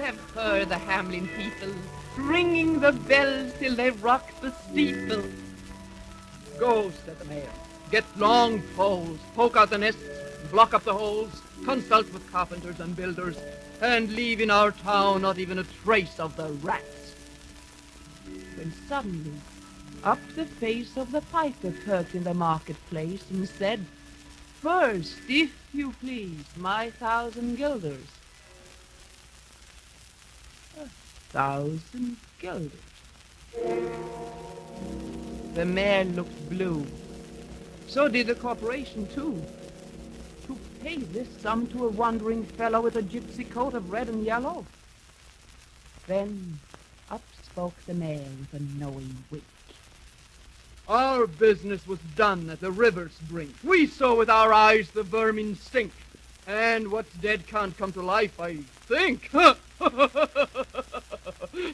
have heard the Hamelin people ringing the bells till they rock the steeple. Go, said the mayor. Get long poles, poke out the nests, block up the holes, consult with carpenters and builders, and leave in our town not even a trace of the rats. When suddenly, up the face of the piper perked in the marketplace and said, "First, if you please, my 1,000 guilders." 1,000 guilders. The mayor looked blue. So did the corporation, too. To pay this sum to a wandering fellow with a gypsy coat of red and yellow? Then up spoke the mayor with a knowing wink. Our business was done at the river's brink. We saw with our eyes the vermin stink. And what's dead can't come to life, I think.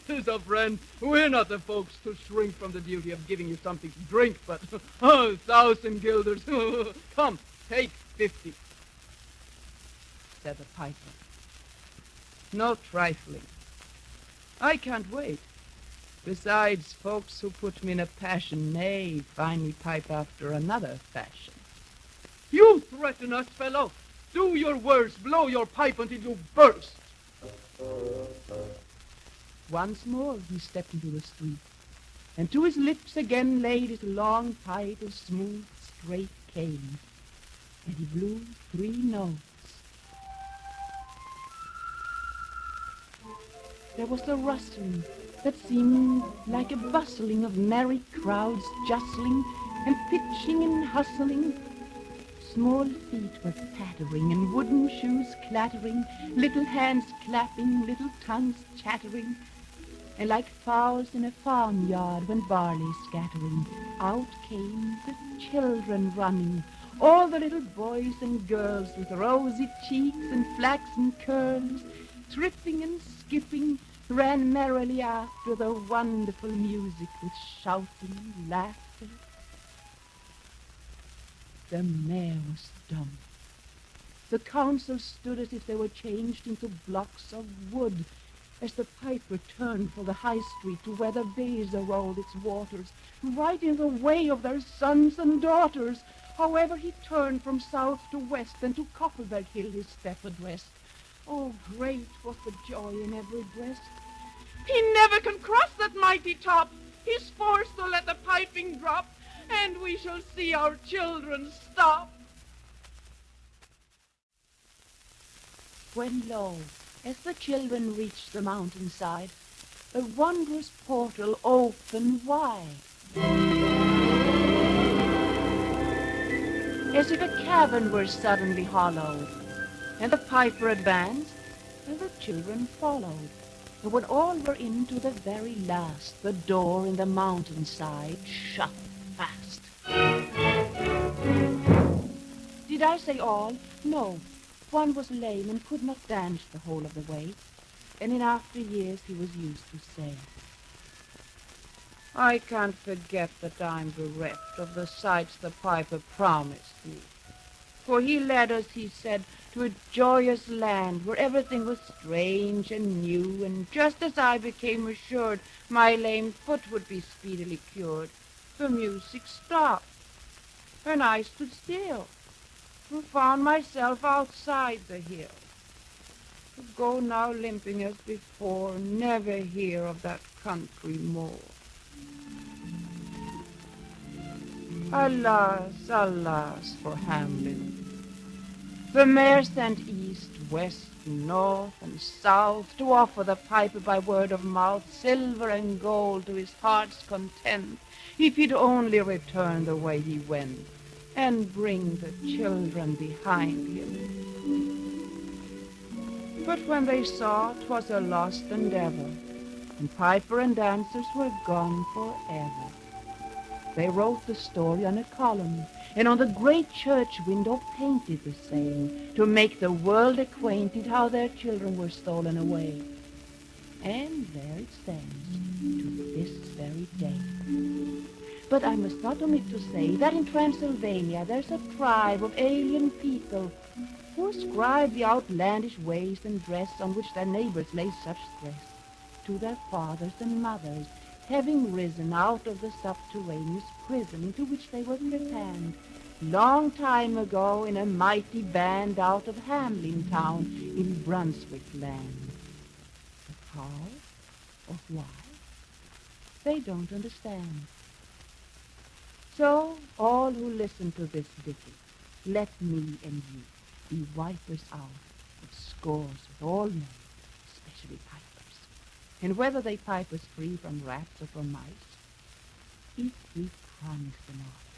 'Tis a friend. We're not the folks to shrink from the duty of giving you something to drink, but 1,000 guilders. Come, take 50, said the piper. No trifling. I can't wait. Besides, folks who put me in a passion may find me pipe after another fashion. You threaten us, fellow. Do your worst. Blow your pipe until you burst. Once more he stepped into the street, and to his lips again laid his long pipe of smooth, straight cane, and he blew 3 notes. There was a rustling that seemed like a bustling of merry crowds jostling and pitching and hustling. Small feet were pattering and wooden shoes clattering, little hands clapping, little tongues chattering. And like fowls in a farmyard when barley's scattering, out came the children running, all the little boys and girls with rosy cheeks and flaxen curls, tripping and skipping, ran merrily after the wonderful music with shouting and laughter. The mayor was dumb. The council stood as if they were changed into blocks of wood, as the piper turned for the high street to where the Weser rolled its waters, right in the way of their sons and daughters. However he turned from south to west, and to Koppelberg Hill his step addressed. Oh, great was the joy in every breast. He never can cross that mighty top. He's forced to let the piping drop, and we shall see our children stop. When lo, as the children reached the mountainside, the wondrous portal opened wide, as if a cavern were suddenly hollowed, and the piper advanced, and the children followed. And when all were in to the very last, the door in the mountainside shut fast. Did I say all? No. One was lame and could not dance the whole of the way, and in after years he was used to say, I can't forget that I'm bereft of the sights the piper promised me. For he led us, he said, to a joyous land where everything was strange and new, and just as I became assured my lame foot would be speedily cured, the music stopped, and I stood still, and found myself outside the hill. To go now limping as before, never hear of that country more. Alas, alas for Hamelin. The mayor sent east, west, north, and south to offer the piper by word of mouth silver and gold to his heart's content, if he'd only return the way he went and bring the children behind him. But when they saw 'twas a lost endeavor, and piper and dancers were gone forever, they wrote the story on a column, and on the great church window painted the same, to make the world acquainted how their children were stolen away. And there it stands to this very day. But I must not omit to say that in Transylvania there's a tribe of alien people who ascribe the outlandish ways and dress on which their neighbors lay such stress to their fathers and mothers, having risen out of the subterraneous prison into which they were trepanned long time ago in a mighty band out of Hamelin town in Brunswick land. But how or why, they don't understand. So, all who listen to this ditty, let me and you be wipers out of scores with all men, especially pipers. And whether they pipe us free from rats or from mice, if we promise them all